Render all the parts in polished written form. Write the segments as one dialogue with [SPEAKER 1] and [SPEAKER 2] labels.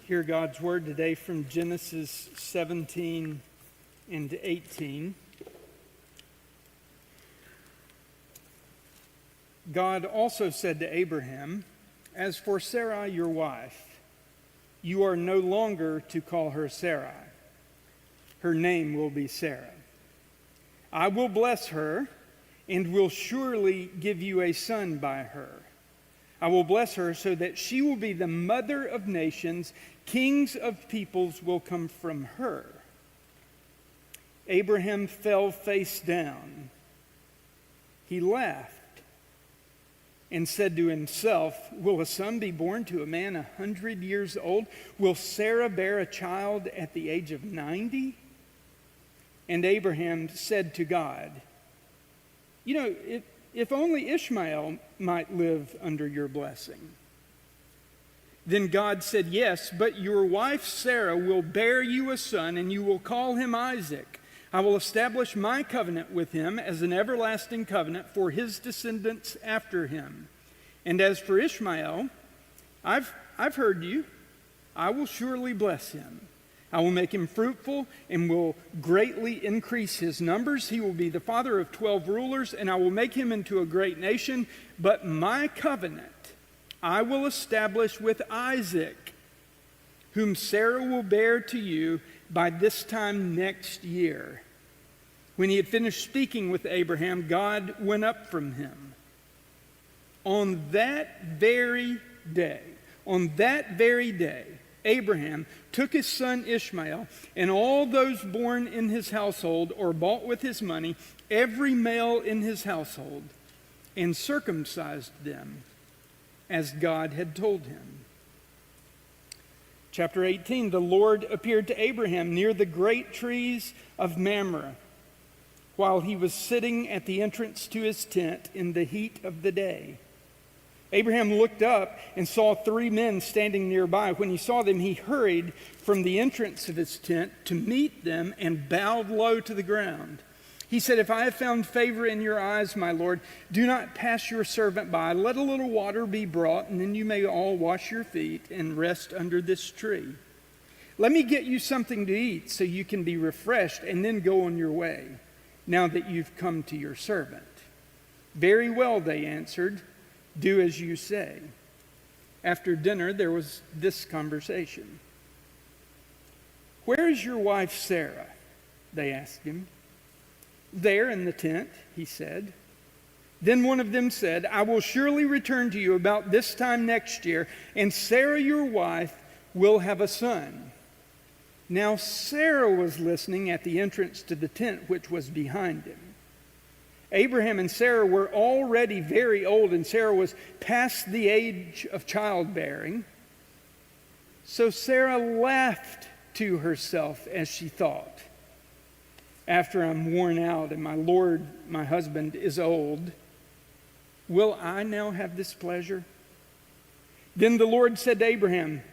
[SPEAKER 1] Hear God's word today from Genesis 17 and 18. God also said to Abraham, "As for Sarai, your wife, you are no longer to call her Sarai. Her name will be Sarah. I will bless her and will surely give you a son by her. I will bless her so that she will be the mother of nations. Kings of peoples will come from her." Abraham fell face down. He laughed and said to himself, "Will a son be born to a man 100 years old? Will Sarah bear a child at the age of 90? And Abraham said to God, if only Ishmael might live under your blessing." Then God said, "Yes, but your wife Sarah will bear you a son, and you will call him Isaac. I will establish my covenant with him as an everlasting covenant for his descendants after him. And as for Ishmael, I've heard you. I will surely bless him. I will make him fruitful and will greatly increase his numbers. He will be the father of 12 rulers, and I will make him into a great nation. But my covenant I will establish with Isaac, whom Sarah will bear to you by this time next year." When he had finished speaking with Abraham, God went up from him. On that very day, Abraham took his son Ishmael and all those born in his household or bought with his money, every male in his household, and circumcised them as God had told him. Chapter 18, the Lord appeared to Abraham near the great trees of Mamre while he was sitting at the entrance to his tent in the heat of the day. Abraham looked up and saw 3 men standing nearby. When he saw them, he hurried from the entrance of his tent to meet them and bowed low to the ground. He said, "If I have found favor in your eyes, my Lord, do not pass your servant by. Let a little water be brought, and then you may all wash your feet and rest under this tree. Let me get you something to eat so you can be refreshed and then go on your way, now that you've come to your servant." "Very well," they answered. "Do as you say." After dinner, there was this conversation. "Where is your wife Sarah?" they asked him. "There in the tent," he said. Then one of them said, "I will surely return to you about this time next year, and Sarah your wife will have a son." Now Sarah was listening at the entrance to the tent which was behind him. Abraham and Sarah were already very old, and Sarah was past the age of childbearing. So Sarah laughed to herself as she thought, "After I'm worn out and my Lord, my husband, is old, will I now have this pleasure?" Then the Lord said to Abraham,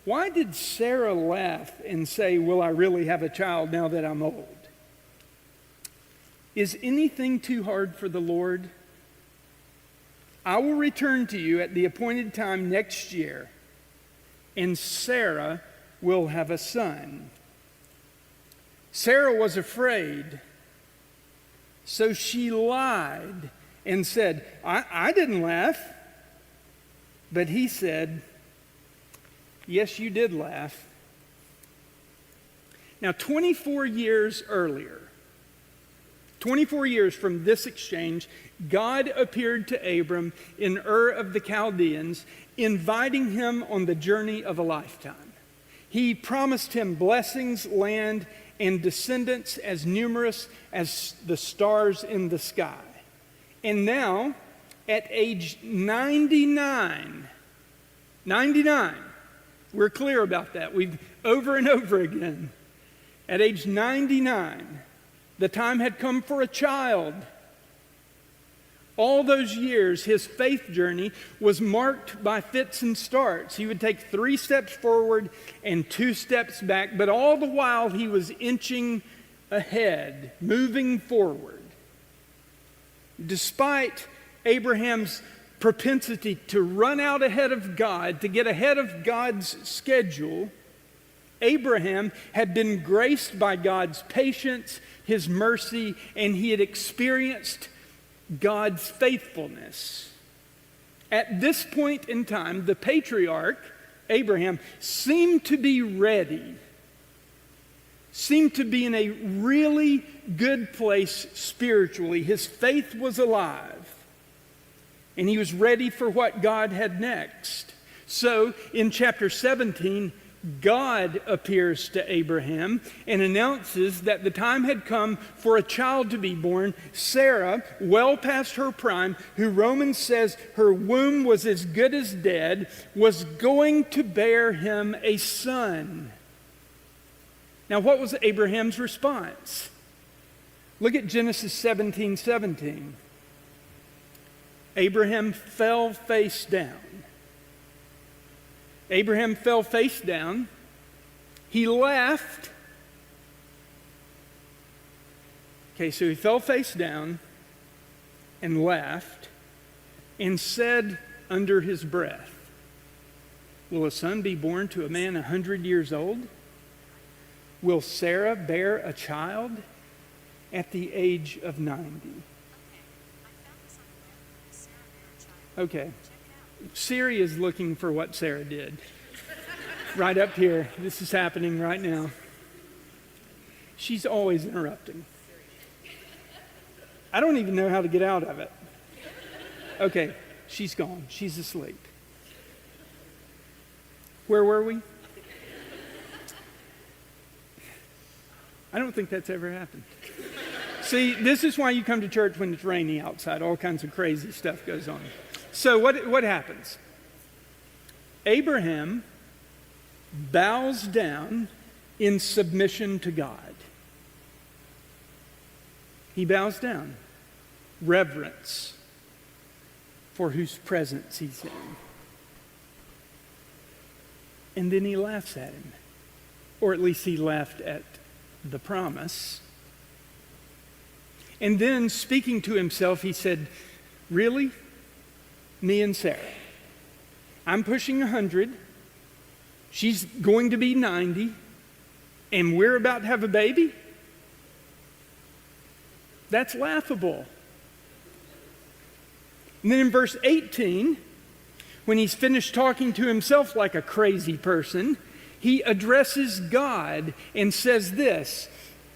[SPEAKER 1] "Why did Sarah laugh and say, 'Will I really have a child now that I'm old?' Is anything too hard for the Lord? I will return to you at the appointed time next year, and Sarah will have a son." Sarah was afraid, so she lied and said, I didn't laugh." But he said, "Yes, you did laugh." Now, 24 years earlier, 24 years from this exchange, God appeared to Abram in Ur of the Chaldeans, inviting him on the journey of a lifetime. He promised him blessings, land, and descendants as numerous as the stars in the sky. And now, at age 99, we're clear about that. We've over and over again. At age 99, the time had come for a child. All those years, his faith journey was marked by fits and starts. He would take 3 steps forward and 2 steps back, but all the while he was inching ahead, moving forward. Despite Abraham's propensity to run out ahead of God, to get ahead of God's schedule, Abraham had been graced by God's patience, his mercy, and he had experienced God's faithfulness. At this point in time, the patriarch, Abraham, seemed to be ready, seemed to be in a really good place spiritually. His faith was alive, and he was ready for what God had next. So, in chapter 17, God appears to Abraham and announces that the time had come for a child to be born. Sarah, well past her prime, who Romans says her womb was as good as dead, was going to bear him a son. Now, what was Abraham's response? Look at Genesis 17:17. Abraham fell face down. Abraham fell face down. He laughed. Okay, so he fell face down and laughed and said under his breath, "Will a son be born to a man 100 years old? Will Sarah bear a child at the age of 90? Okay. Siri is looking for what Sarah did. Right up here. This is happening right now. She's always interrupting. I don't even know how to get out of it. Okay, she's gone. She's asleep. Where were we? I don't think that's ever happened. See, this is why you come to church when it's rainy outside. All kinds of crazy stuff goes on. So what happens? Abraham bows down in submission to God. He bows down. Reverence for whose presence he's in. And then he laughs at him. Or at least he laughed at the promise. And then, speaking to himself, he said, "Really? Me and Sarah. I'm pushing 100. She's going to be 90. And we're about to have a baby? That's laughable." And then in verse 18, when he's finished talking to himself like a crazy person, he addresses God and says this,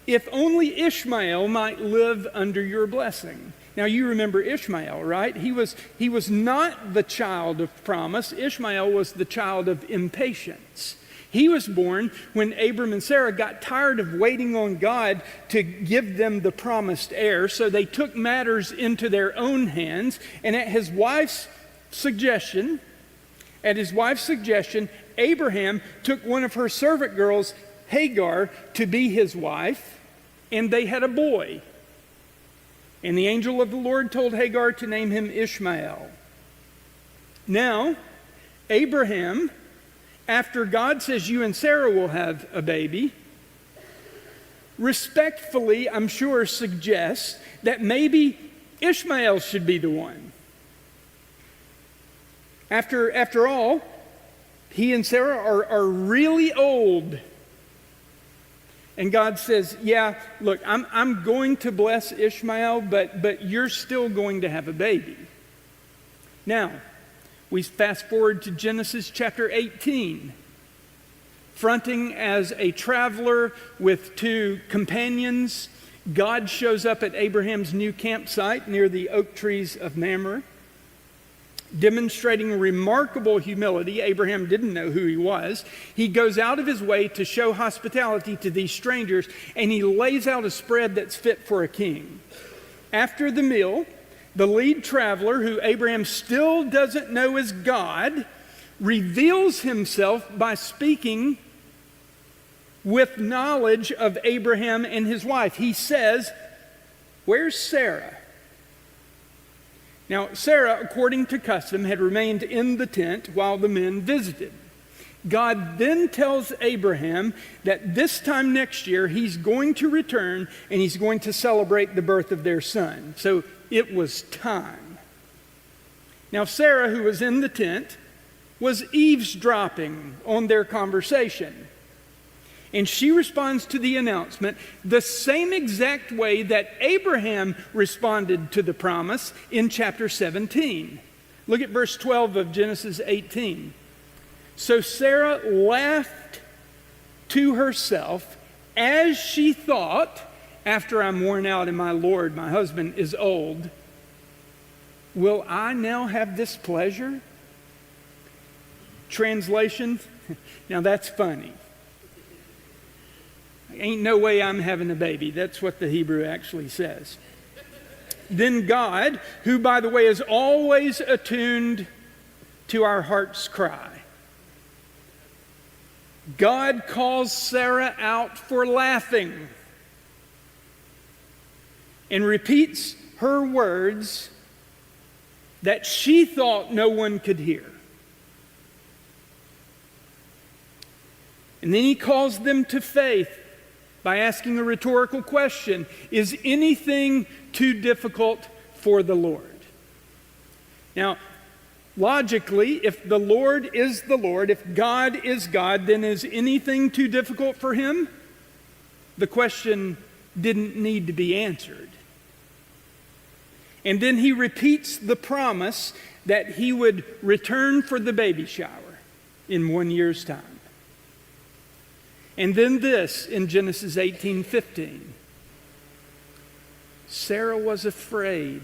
[SPEAKER 1] "If only Ishmael might live under your blessing." Now you remember Ishmael, right? He was not the child of promise. Ishmael was the child of impatience. He was born when Abram and Sarah got tired of waiting on God to give them the promised heir, so they took matters into their own hands, and at his wife's suggestion, Abraham took one of her servant girls, Hagar, to be his wife, and they had a boy. And the angel of the Lord told Hagar to name him Ishmael. Now, Abraham, after God says you and Sarah will have a baby, respectfully, I'm sure, suggests that maybe Ishmael should be the one. After all, he and Sarah are really old. And God says, "Yeah, look, I'm going to bless Ishmael, but you're still going to have a baby." Now, we fast forward to Genesis chapter 18. Fronting as a traveler with two companions, God shows up at Abraham's new campsite near the oak trees of Mamre. Demonstrating remarkable humility, Abraham didn't know who he was. He goes out of his way to show hospitality to these strangers, and he lays out a spread that's fit for a king. After the meal, the lead traveler, who Abraham still doesn't know is God, reveals himself by speaking with knowledge of Abraham and his wife. He says, "Where's Sarah?" Now, Sarah, according to custom, had remained in the tent while the men visited. God then tells Abraham that this time next year he's going to return and he's going to celebrate the birth of their son. So it was time. Now, Sarah, who was in the tent, was eavesdropping on their conversation. And she responds to the announcement the same exact way that Abraham responded to the promise in chapter 17. Look at verse 12 of Genesis 18. So Sarah laughed to herself as she thought, after I'm worn out and my Lord, my husband, is old, will I now have this pleasure? Translation, now that's funny. Ain't no way I'm having a baby. That's what the Hebrew actually says. Then God, who, by the way, is always attuned to our heart's cry, God calls Sarah out for laughing and repeats her words that she thought no one could hear. And then he calls them to faith by asking a rhetorical question: is anything too difficult for the Lord? Now, logically, if the Lord is the Lord, if God is God, then is anything too difficult for him? The question didn't need to be answered. And then he repeats the promise that he would return for the baby shower in 1 year's time. And then this in Genesis 18:15. Sarah was afraid,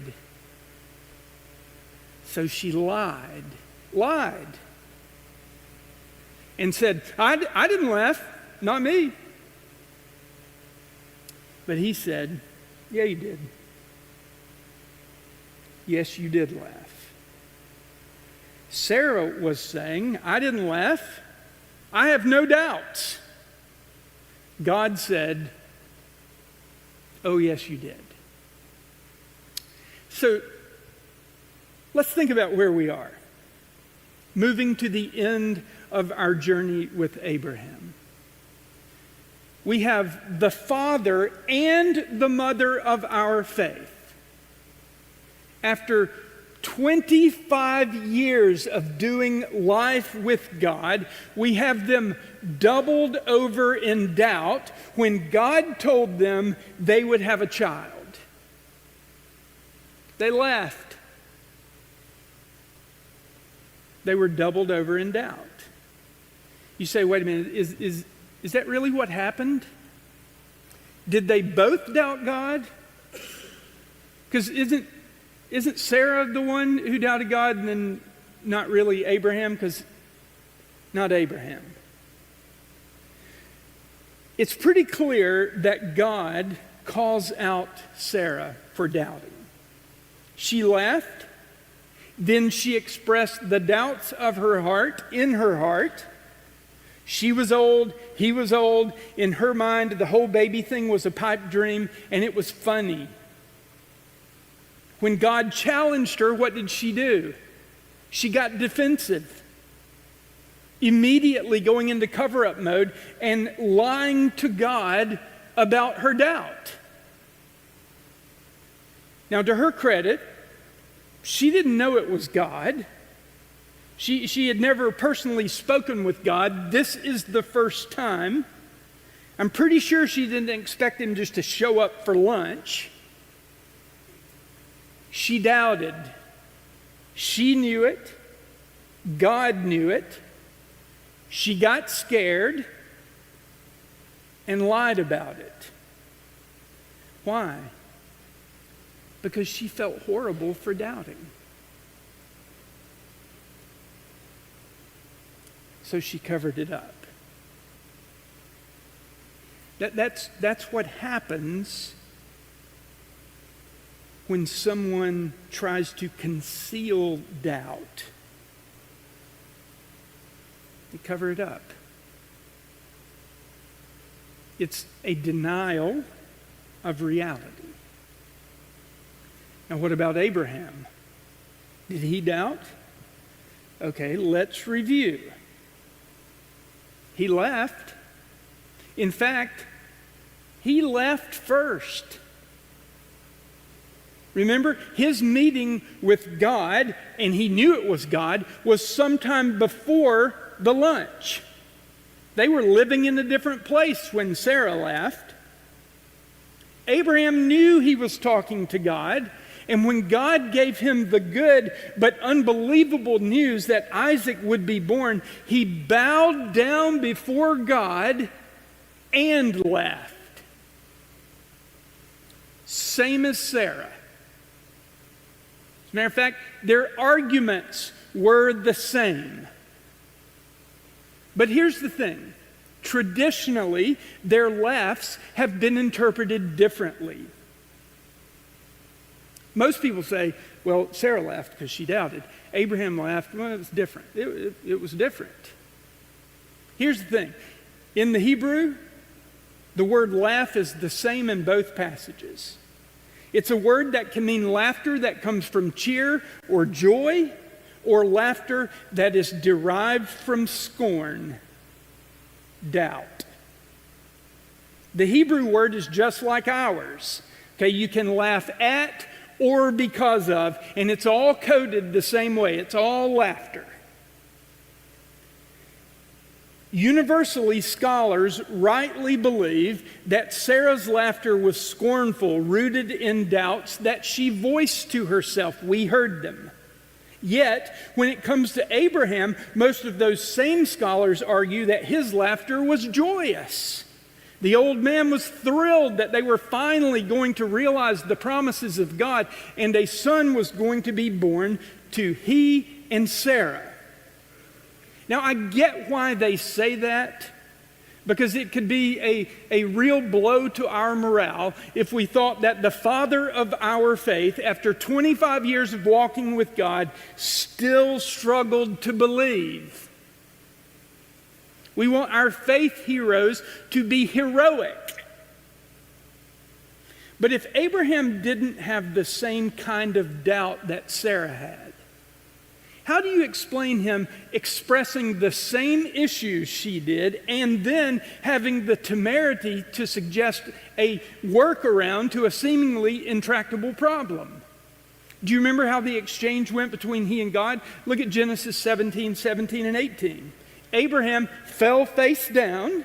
[SPEAKER 1] so she lied, and said, I didn't laugh, not me. But he said, yeah, you did. Yes, you did laugh. Sarah was saying, I didn't laugh. I have no doubts. God said, oh, yes, you did. So let's think about where we are, moving to the end of our journey with Abraham. We have the father and the mother of our faith. After 25 years of doing life with God, we have them doubled over in doubt when God told them they would have a child. They laughed. They were doubled over in doubt. You say, wait a minute, is that really what happened? Did they both doubt God? Because isn't Sarah the one who doubted God, and then not really Abraham? Because not Abraham. It's pretty clear that God calls out Sarah for doubting. She laughed, then she expressed the doubts of her heart in her heart. She was old, he was old. In her mind, the whole baby thing was a pipe dream, and it was funny. When God challenged her, what did she do? She got defensive, immediately going into cover-up mode and lying to God about her doubt. Now, to her credit, she didn't know it was God. She had never personally spoken with God. This is the first time. I'm pretty sure she didn't expect him just to show up for lunch. She doubted. She knew it. God knew it. She got scared and lied about it. Why? Because she felt horrible for doubting. So she covered it up. That's what happens when someone tries to conceal doubt. They cover it up. It's a denial of reality. Now, what about Abraham? Did he doubt? Okay, let's review. He left. In fact, he left first. Remember, his meeting with God, and he knew it was God, was sometime before the lunch. They were living in a different place when Sarah left. Abraham knew he was talking to God, and when God gave him the good but unbelievable news that Isaac would be born, he bowed down before God and laughed. Same as Sarah. As a matter of fact, their arguments were the same. But here's the thing. Traditionally, their laughs have been interpreted differently. Most people say, well, Sarah laughed because she doubted. Abraham laughed. Well, it was different. It was different. Here's the thing. In the Hebrew, the word laugh is the same in both passages. It's a word that can mean laughter that comes from cheer or joy, or laughter that is derived from scorn, doubt. The Hebrew word is just like ours. Okay, you can laugh at or because of, and it's all coded the same way. It's all laughter. Universally, scholars rightly believe that Sarah's laughter was scornful, rooted in doubts that she voiced to herself. We heard them. Yet, when it comes to Abraham, most of those same scholars argue that his laughter was joyous. The old man was thrilled that they were finally going to realize the promises of God, and a son was going to be born to he and Sarah. Now, I get why they say that, because it could be a real blow to our morale if we thought that the father of our faith, after 25 years of walking with God, still struggled to believe. We want our faith heroes to be heroic. But if Abraham didn't have the same kind of doubt that Sarah had, how do you explain him expressing the same issues she did and then having the temerity to suggest a workaround to a seemingly intractable problem? Do you remember how the exchange went between he and God? Look at Genesis 17, 17, and 18. Abraham fell face down.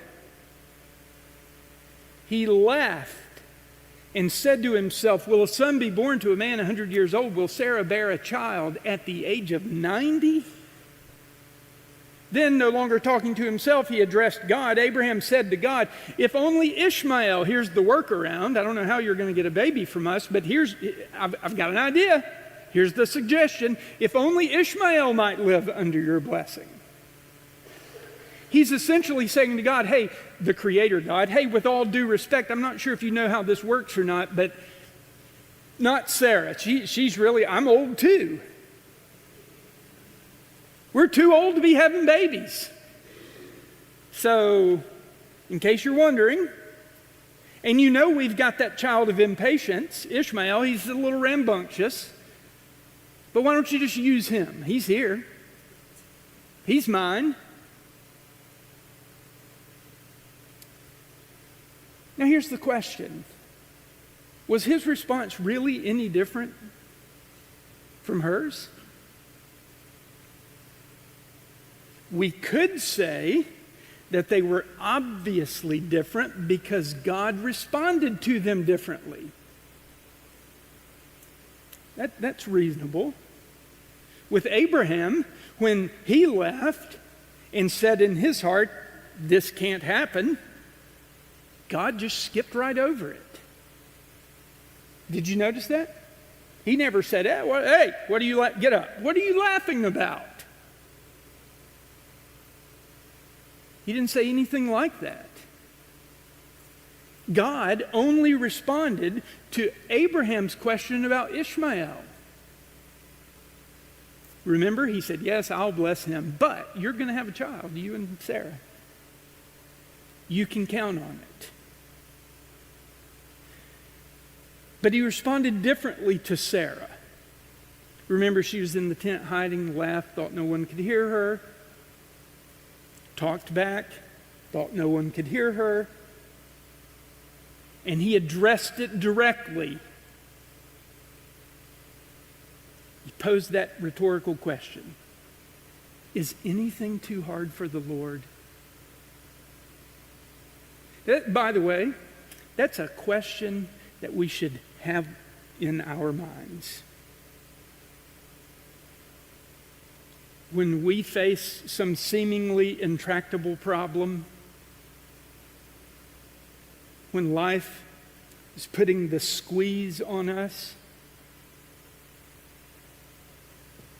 [SPEAKER 1] He laughed and said to himself, will a son be born to a man 100 years old? Will Sarah bear a child at the age of 90? Then, no longer talking to himself, he addressed God. Abraham said to God, if only Ishmael, here's the workaround. I don't know how you're going to get a baby from us, but I've got an idea. Here's the suggestion. If only Ishmael might live under your blessing. He's essentially saying to God, hey, the Creator God, hey, with all due respect, I'm not sure if you know how this works or not, but not Sarah. She's really, I'm old too. We're too old to be having babies. So, in case you're wondering, and you know we've got that child of impatience, Ishmael, he's a little rambunctious, but why don't you just use him? He's here. He's mine. Now here's the question. Was his response really any different from hers? We could say that they were obviously different because God responded to them differently. That's reasonable. With Abraham, when he left and said in his heart, this can't happen, God just skipped right over it. Did you notice that? He never said, hey, what are you get up. What are you laughing about? He didn't say anything like that. God only responded to Abraham's question about Ishmael. Remember, he said, yes, I'll bless him, but you're going to have a child, you and Sarah. You can count on it. But he responded differently to Sarah. Remember, she was in the tent hiding, laughed, thought no one could hear her. Talked back, thought no one could hear her. And he addressed it directly. pose that rhetorical question. Is anything too hard for the Lord? By the way, that's a question that we should have in our minds. When we face some seemingly intractable problem, when life is putting the squeeze on us,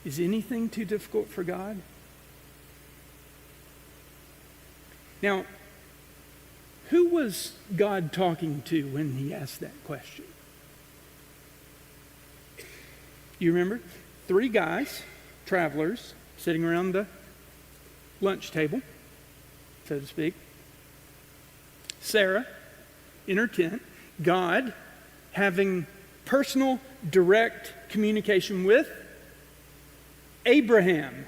[SPEAKER 1] is anything too difficult for God? Now, who was God talking to when he asked that question? You remember? 3 guys, travelers, sitting around the lunch table, so to speak. Sarah in her tent. God having personal, direct communication with Abraham.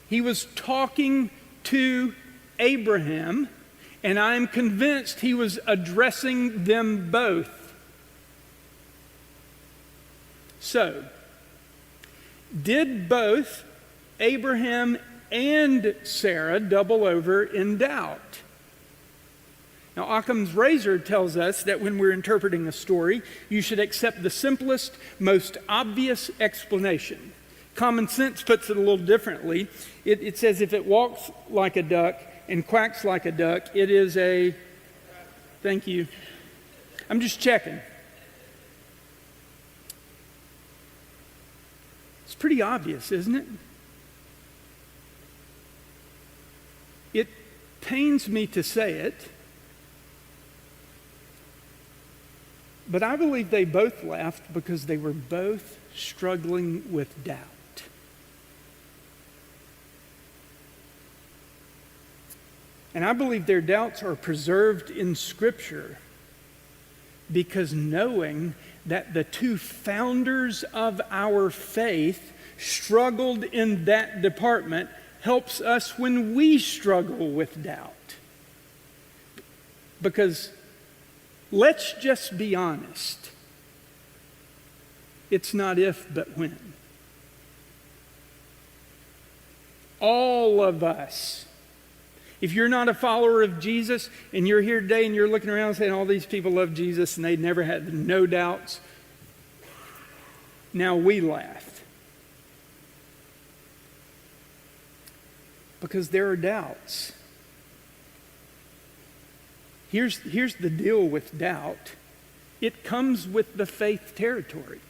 [SPEAKER 1] He was talking to Abraham, and I'm convinced he was addressing them both. So, did both Abraham and Sarah double over in doubt? Now, Occam's razor tells us that when we're interpreting a story, you should accept the simplest, most obvious explanation. Common sense puts it a little differently. It says if it walks like a duck and quacks like a duck, it is a... Thank you. I'm just checking. It's pretty obvious, isn't it? It pains me to say it, but I believe they both laughed because they were both struggling with doubt. And I believe their doubts are preserved in Scripture because knowing that the 2 founders of our faith struggled in that department helps us when we struggle with doubt. Because let's just be honest. It's not if, but when. All of us. If you're not a follower of Jesus and you're here today and you're looking around saying all these people love Jesus and they never had no doubts, now we laugh. Because there are doubts. Here's the deal with doubt. It comes with the faith territory.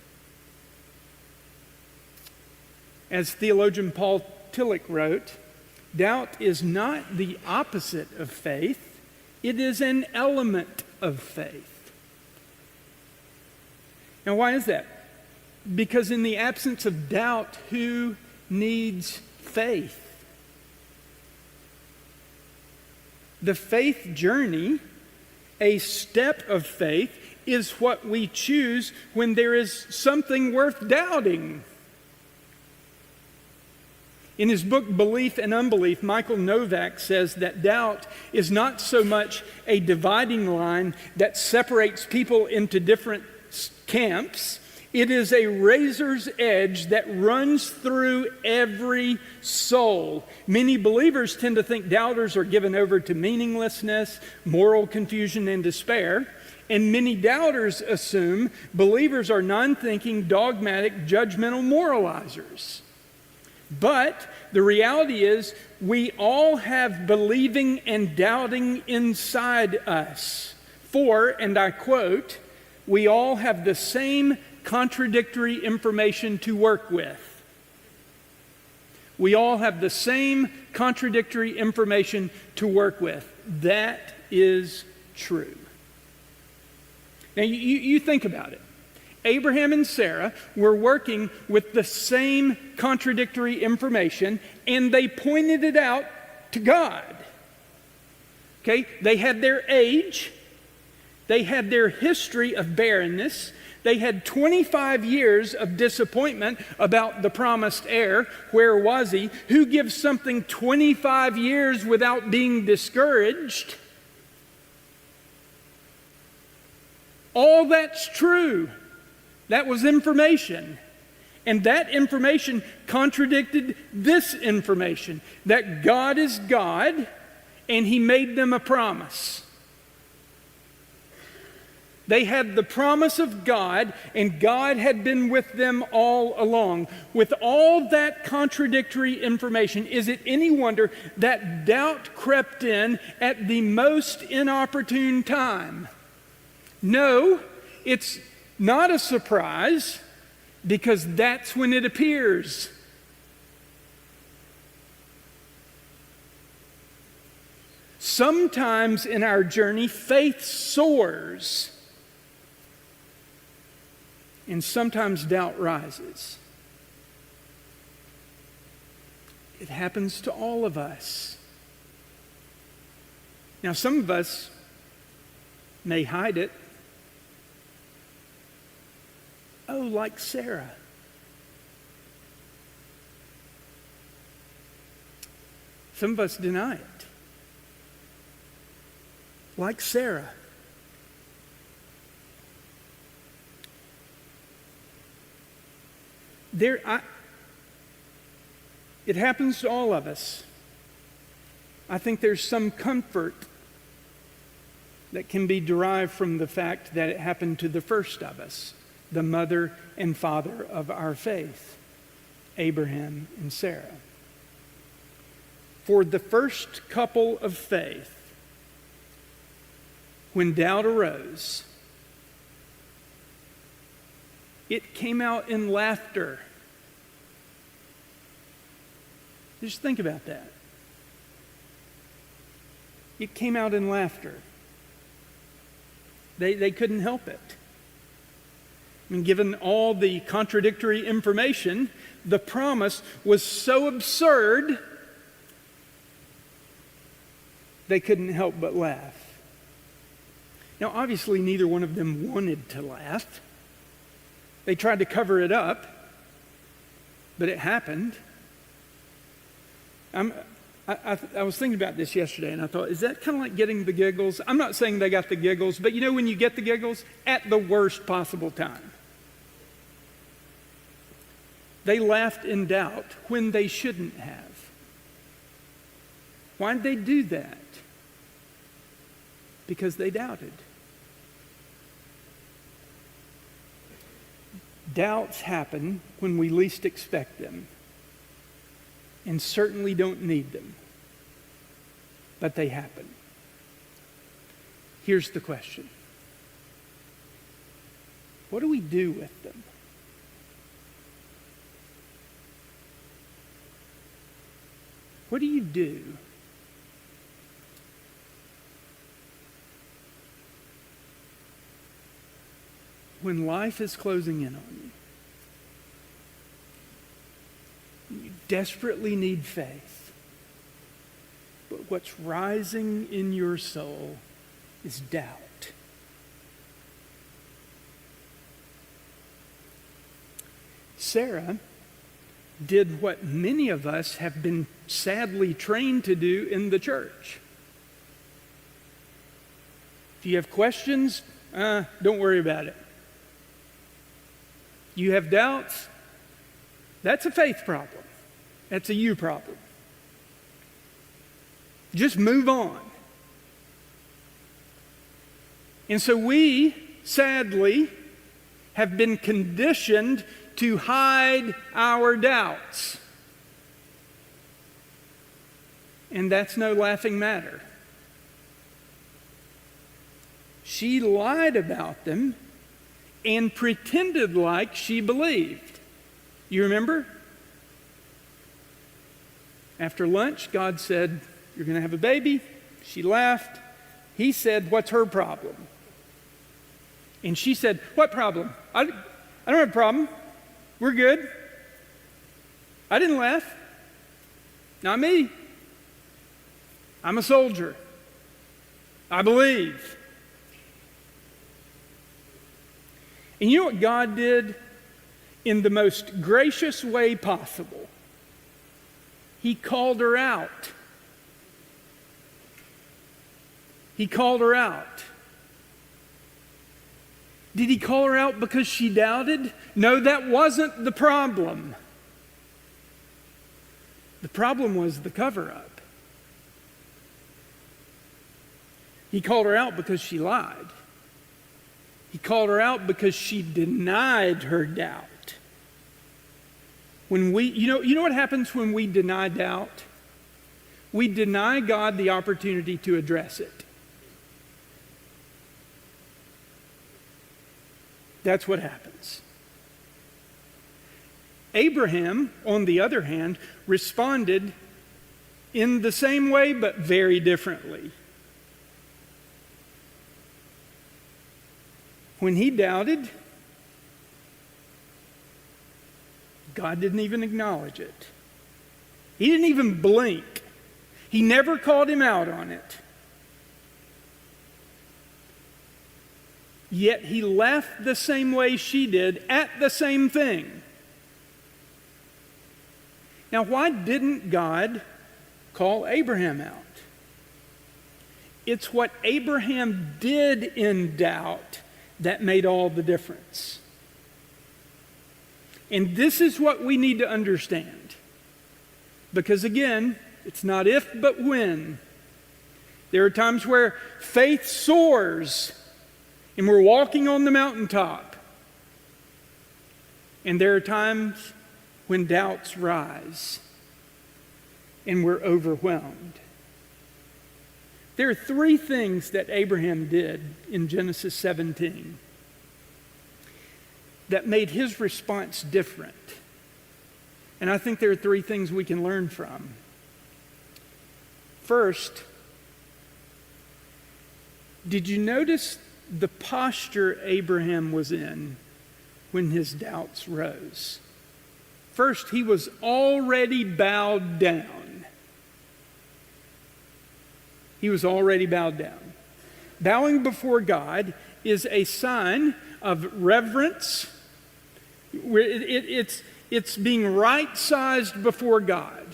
[SPEAKER 1] As theologian Paul Tillich wrote, doubt is not the opposite of faith. It is an element of faith. Now, why is that? Because in the absence of doubt, who needs faith? The faith journey, a step of faith, is what we choose when there is something worth doubting. In his book, Belief and Unbelief, Michael Novak says that doubt is not so much a dividing line that separates people into different camps. It is a razor's edge that runs through every soul. Many believers tend to think doubters are given over to meaninglessness, moral confusion, and despair. And many doubters assume believers are non-thinking, dogmatic, judgmental moralizers. But the reality is we all have believing and doubting inside us. For, and I quote, we all have the same contradictory information to work with. We all have the same contradictory information to work with. That is true. Now you think about it. Abraham and Sarah were working with the same contradictory information, and they pointed it out to God. Okay? They had their age. They had their history of barrenness. They had 25 years of disappointment about the promised heir. Where was he? Who gives something 25 years without being discouraged? All that's true. That was information. And that information contradicted this information, that God is God, and he made them a promise. They had the promise of God, and God had been with them all along. With all that contradictory information, is it any wonder that doubt crept in at the most inopportune time? No, it's not a surprise, because that's when it appears. Sometimes in our journey, faith soars, and sometimes doubt rises. It happens to all of us. Now, some of us may hide it. Oh, like Sarah. Some of us deny it. Like Sarah. It happens to all of us. I think there's some comfort that can be derived from the fact that it happened to the first of us, the mother and father of our faith, Abraham and Sarah. For the first couple of faith, when doubt arose, it came out in laughter. Just think about that. It came out in laughter. They couldn't help it. I mean, given all the contradictory information, the promise was so absurd, they couldn't help but laugh. Now, obviously, neither one of them wanted to laugh. They tried to cover it up, but it happened. I was thinking about this yesterday, and I thought, is that kind of like getting the giggles? I'm not saying they got the giggles, but you know when you get the giggles? At the worst possible time. They laughed in doubt when they shouldn't have. Why did they do that? Because they doubted. Doubts happen when we least expect them, and certainly don't need them, but they happen. Here's the question. What do we do with them? What do you do? When life is closing in on you, you desperately need faith, but what's rising in your soul is doubt. Sarah did what many of us have been sadly trained to do in the church. If you have questions, don't worry about it. You have doubts, that's a faith problem. That's a you problem. Just move on. And so we, sadly, have been conditioned to hide our doubts. And that's no laughing matter. She lied about them and pretended like she believed. You remember? After lunch, God said, "You're going to have a baby." She laughed. He said, "What's her problem?" And she said, "What problem? I don't have a problem. We're good." I didn't laugh. Not me. I'm a soldier. I believe. And you know what God did? In the most gracious way possible, He called her out. He called her out. Did he call her out because she doubted? No, that wasn't the problem. The problem was the cover-up. He called her out because she lied. He called her out because she denied her doubt. When you know what happens when we deny doubt? We deny God the opportunity to address it. That's what happens. Abraham, on the other hand, responded in the same way but very differently. When he doubted, God didn't even acknowledge it. He didn't even blink. He never called him out on it. Yet he left the same way she did at the same thing. Now, why didn't God call Abraham out? It's what Abraham did in doubt that made all the difference. And this is what we need to understand. Because again, it's not if, but when. There are times where faith soars and we're walking on the mountaintop. And there are times when doubts rise and we're overwhelmed. There are three things that Abraham did in Genesis 17 that made his response different. And I think there are three things we can learn from. First, did you notice the posture Abraham was in when his doubts rose? First, he was already bowed down. He was already bowed down. Bowing before God is a sign of reverence. It's being right-sized before God.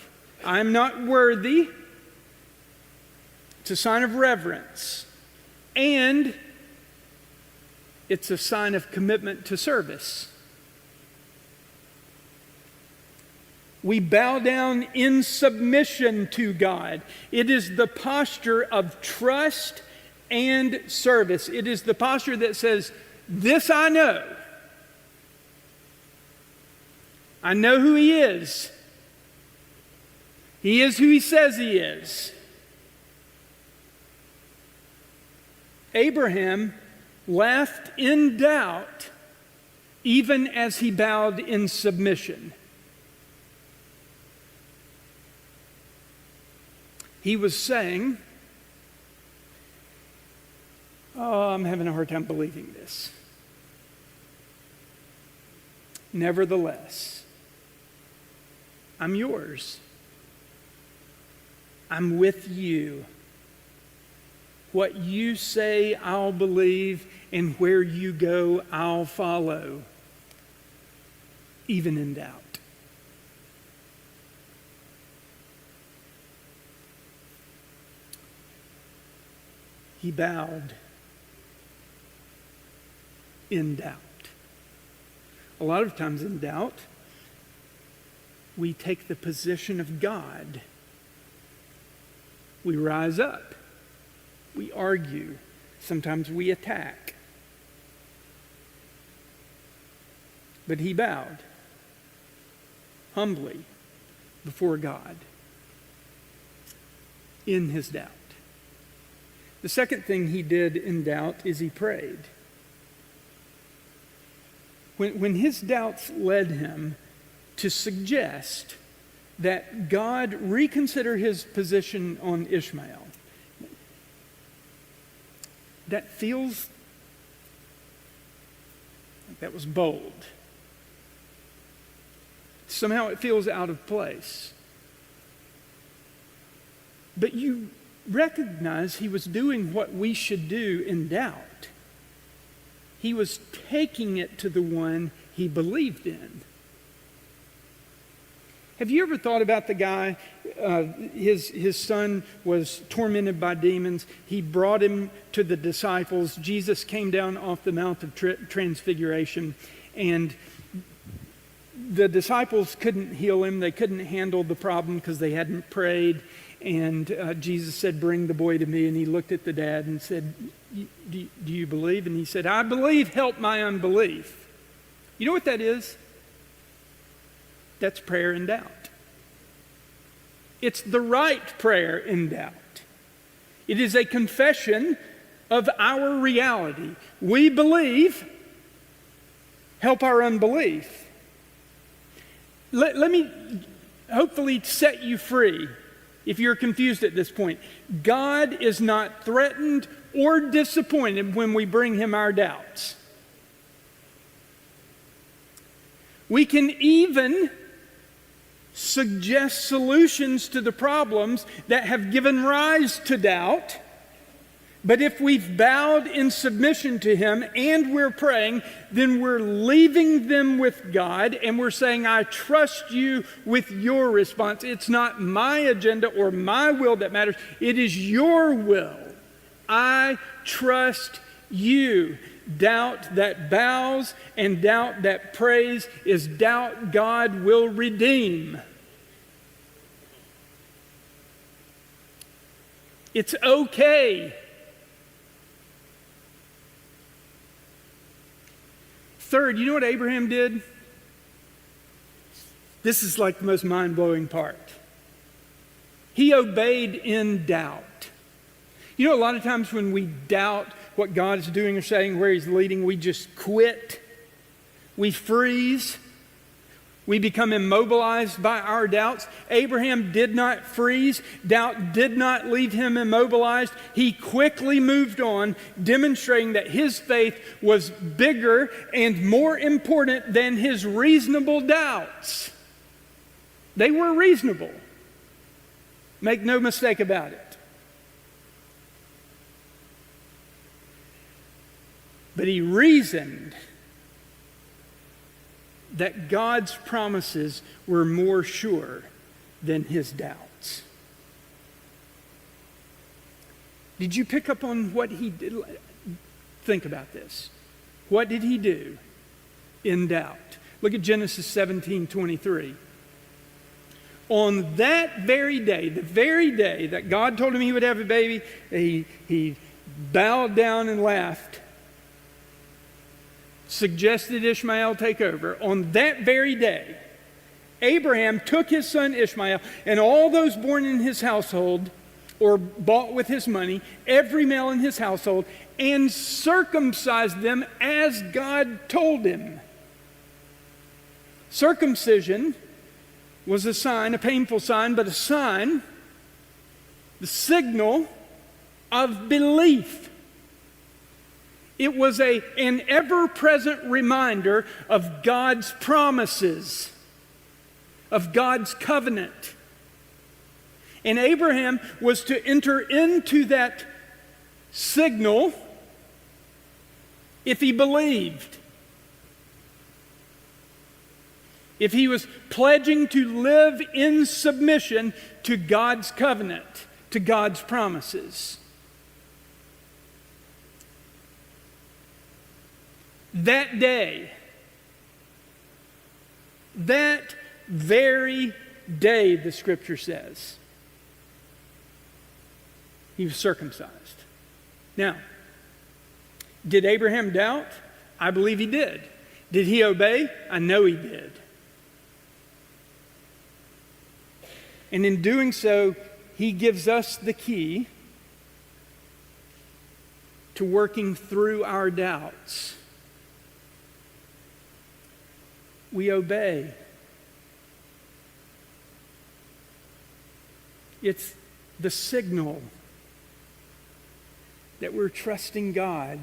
[SPEAKER 1] I'm not worthy. It's a sign of reverence. And it's a sign of commitment to service. We bow down in submission to God. It is the posture of trust and service. It is the posture that says, this I know. I know who He is. He is who He says He is. Abraham left in doubt even as he bowed in submission. He was saying, oh, I'm having a hard time believing this. Nevertheless, I'm yours. I'm with you. What you say, I'll believe, and where you go, I'll follow, even in doubt. He bowed in doubt. A lot of times in doubt, we take the position of God. We rise up. We argue. Sometimes we attack. But he bowed humbly before God in his doubt. The second thing he did in doubt is he prayed. When his doubts led him to suggest that God reconsider his position on Ishmael, that feels like that was bold. Somehow it feels out of place. But you recognize he was doing what we should do in doubt. He was taking it to the one he believed in. Have you ever thought about the guy, his son was tormented by demons. He brought him to the disciples. Jesus came down off the Mount of Transfiguration, and the disciples couldn't heal him. They couldn't handle the problem because they hadn't prayed. And Jesus said, "Bring the boy to me." And he looked at the dad and said, do you believe? And he said, "I believe, help my unbelief." You know what that is? That's prayer in doubt. It's the right prayer in doubt. It is a confession of our reality. We believe, help our unbelief. Let me hopefully set you free if you're confused at this point. God is not threatened or disappointed when we bring him our doubts. We can even suggest solutions to the problems that have given rise to doubt. But if we've bowed in submission to him and we're praying, then we're leaving them with God and we're saying, "I trust you with your response. It's not my agenda or my will that matters. It is your will. I trust you." Doubt that bows and doubt that prays is doubt God will redeem. It's okay. Third, you know what Abraham did? This is like the most mind-blowing part. He obeyed in doubt. You know, a lot of times when we doubt what God is doing or saying, where he's leading, we just quit. We freeze. We become immobilized by our doubts. Abraham did not freeze. Doubt did not leave him immobilized. He quickly moved on, demonstrating that his faith was bigger and more important than his reasonable doubts. They were reasonable. Make no mistake about it. But he reasoned that God's promises were more sure than his doubts. Did you pick up on what he did? Think about this. What did he do in doubt? Look at Genesis 17:23. On that very day, the very day that God told him he would have a baby, he bowed down and laughed. Suggested Ishmael take over. On that very day, Abraham took his son Ishmael and all those born in his household or bought with his money, every male in his household, and circumcised them as God told him. Circumcision was a sign, a painful sign, but a sign, the signal of belief. It was an ever-present reminder of God's promises, of God's covenant. And Abraham was to enter into that signal if he believed. If he was pledging to live in submission to God's covenant, to God's promises. That day, that very day, the scripture says, he was circumcised. Now, did Abraham doubt? I believe he did. Did he obey? I know he did. And in doing so, he gives us the key to working through our doubts. We obey. It's the signal that we're trusting God,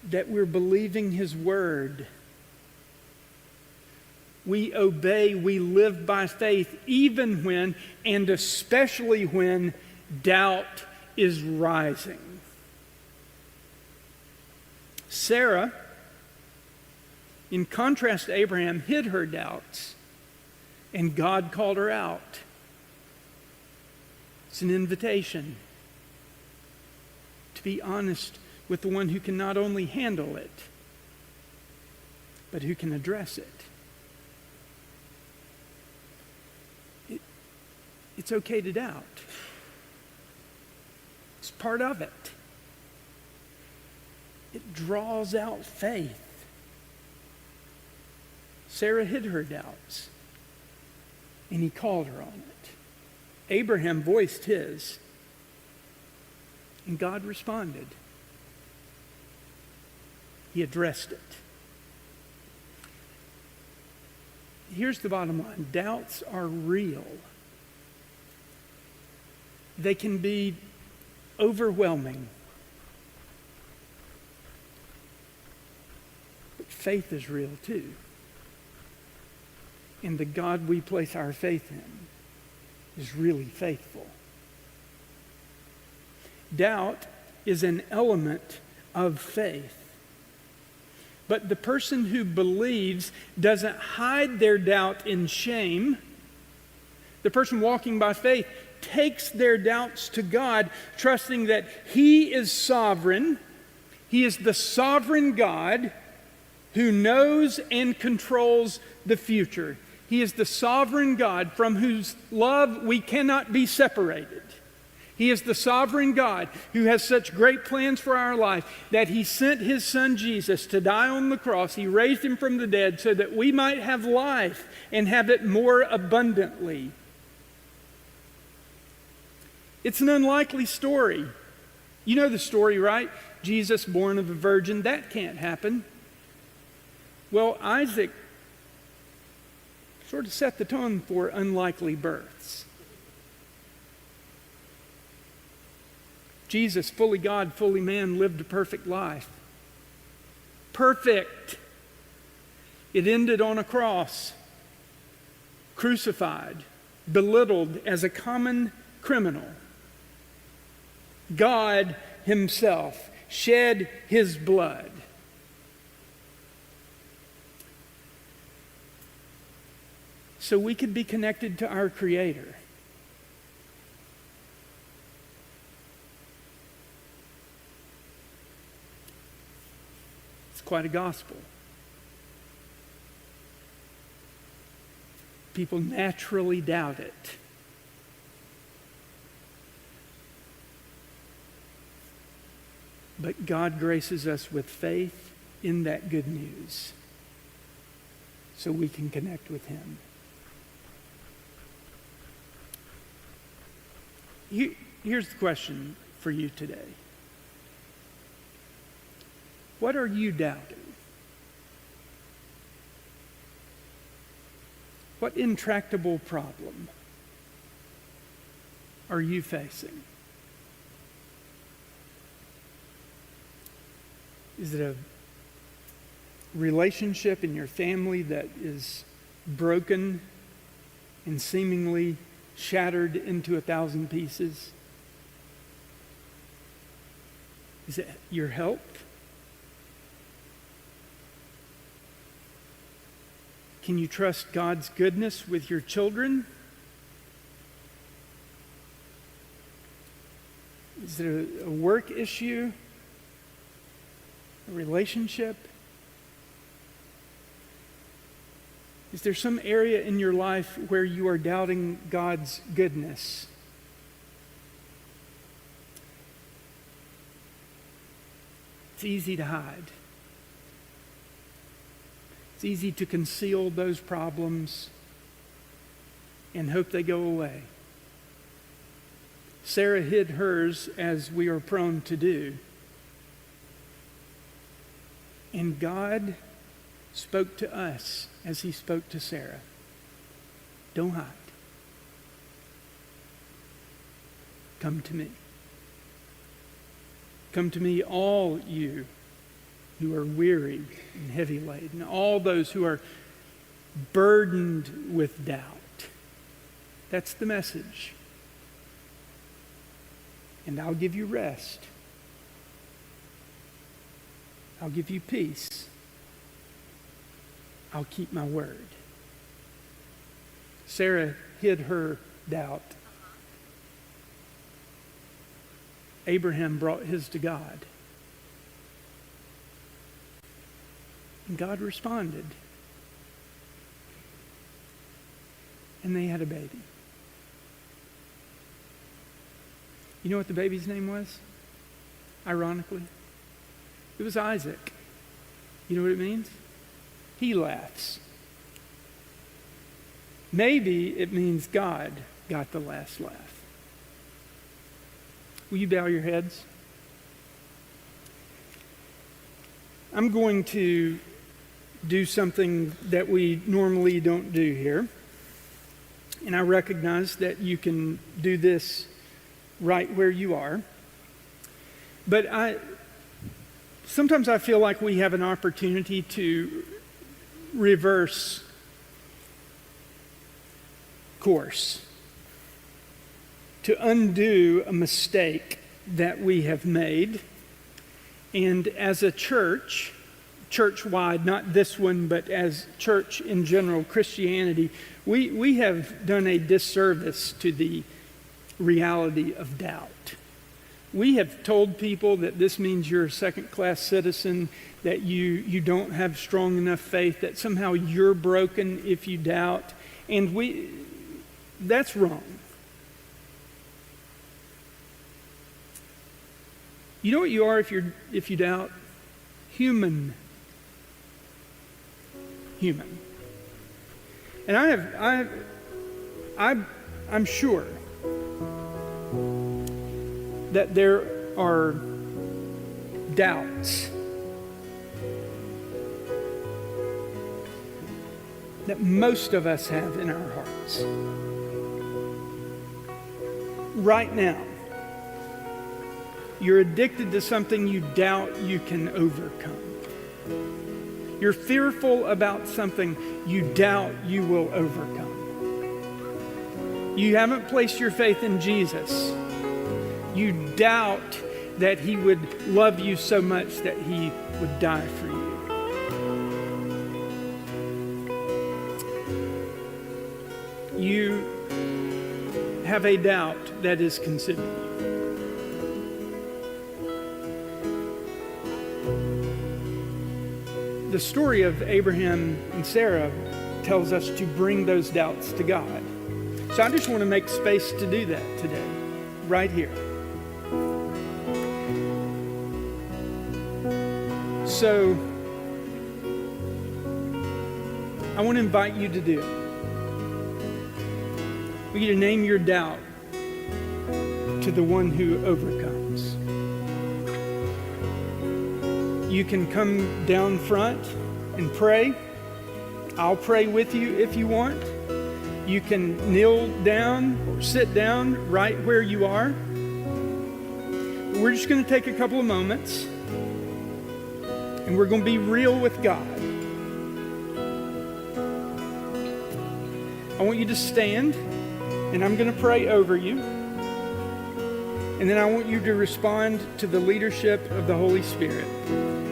[SPEAKER 1] that we're believing his word. We obey, we live by faith, even when, and especially when, doubt is rising. Sarah, in contrast to Abraham, hid her doubts And God called her out. It's an invitation to be honest with the one who can not only handle it, but who can address it. It's okay to doubt. It's part of it. It draws out faith. Sarah hid her doubts, and he called her on it. Abraham voiced his, and God responded. He addressed it. Here's the bottom line. Doubts are real. They can be overwhelming. But faith is real too. And the God we place our faith in is really faithful. Doubt is an element of faith. But the person who believes doesn't hide their doubt in shame. The person walking by faith takes their doubts to God, trusting that He is sovereign. He is the sovereign God who knows and controls the future. He is the sovereign God from whose love we cannot be separated. He is the sovereign God who has such great plans for our life that He sent His Son Jesus to die on the cross. He raised Him from the dead so that we might have life and have it more abundantly. It's an unlikely story. You know the story, right? Jesus born of a virgin. That can't happen. Well, Isaac sort of set the tone for unlikely births. Jesus, fully God, fully man, lived a perfect life. Perfect. It ended on a cross, crucified, belittled as a common criminal. God Himself shed His blood. So we could be connected to our Creator. It's quite a gospel. People naturally doubt it. But God graces us with faith in that good news so we can connect with Him. Here's the question for you today. What are you doubting? What intractable problem are you facing? Is it a relationship in your family that is broken and seemingly shattered into 1,000 pieces? Is it your health? Can you trust God's goodness with your children? Is it a work issue? A relationship? Is there some area in your life where you are doubting God's goodness? It's easy to hide. It's easy to conceal those problems and hope they go away. Sarah hid hers, as we are prone to do. And God spoke to us as He spoke to Sarah. Don't hide. Come to me. Come to me, all you who are weary and heavy laden, all those who are burdened with doubt. That's the message. And I'll give you rest. I'll give you peace. I'll keep my word. Sarah hid her doubt. Abraham brought his to God. And God responded. And they had a baby. You know what the baby's name was? Ironically, it was Isaac. You know what it means? He laughs. Maybe it means God got the last laugh. Will you bow your heads? I'm going to do something that we normally don't do here. And I recognize that you can do this right where you are. But sometimes I feel like we have an opportunity to reverse course, to undo a mistake that we have made. And as a church, church-wide, not this one, but as church in general, Christianity, we have done a disservice to the reality of doubt. We have told people that this means you're a second-class citizen, that you don't have strong enough faith, that somehow you're broken if you doubt. And that's wrong. You know what you are if you doubt? Human. And I'm sure that there are doubts that most of us have in our hearts. Right now, you're addicted to something you doubt you can overcome. You're fearful about something you doubt you will overcome. You haven't placed your faith in Jesus. You doubt that he would love you so much that he would die for you. You have a doubt that is consuming you. The story of Abraham and Sarah tells us to bring those doubts to God. So I just want to make space to do that today, right here. So I want to invite you to do it. We get to name your doubt to the one who overcomes. You can come down front and pray. I'll pray with you if you want. You can kneel down or sit down right where you are. We're just going to take a couple of moments and we're going to be real with God. I want you to stand and I'm going to pray over you. And then I want you to respond to the leadership of the Holy Spirit.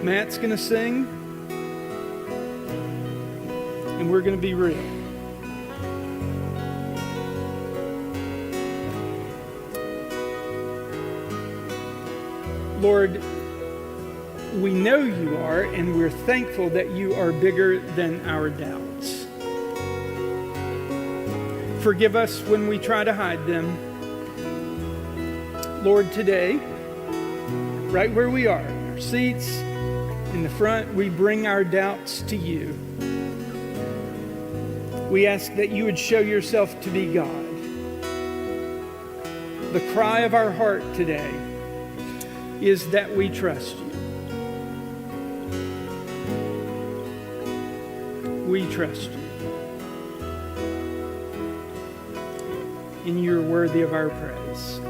[SPEAKER 1] Matt's going to sing, and we're going to be real. Lord, we know you are, and we're thankful that you are bigger than our doubts. Forgive us when we try to hide them. Lord, today, right where we are, in our seats, in the front, we bring our doubts to you. We ask that you would show yourself to be God. The cry of our heart today is that we trust you. We trust you. And you're worthy of our praise.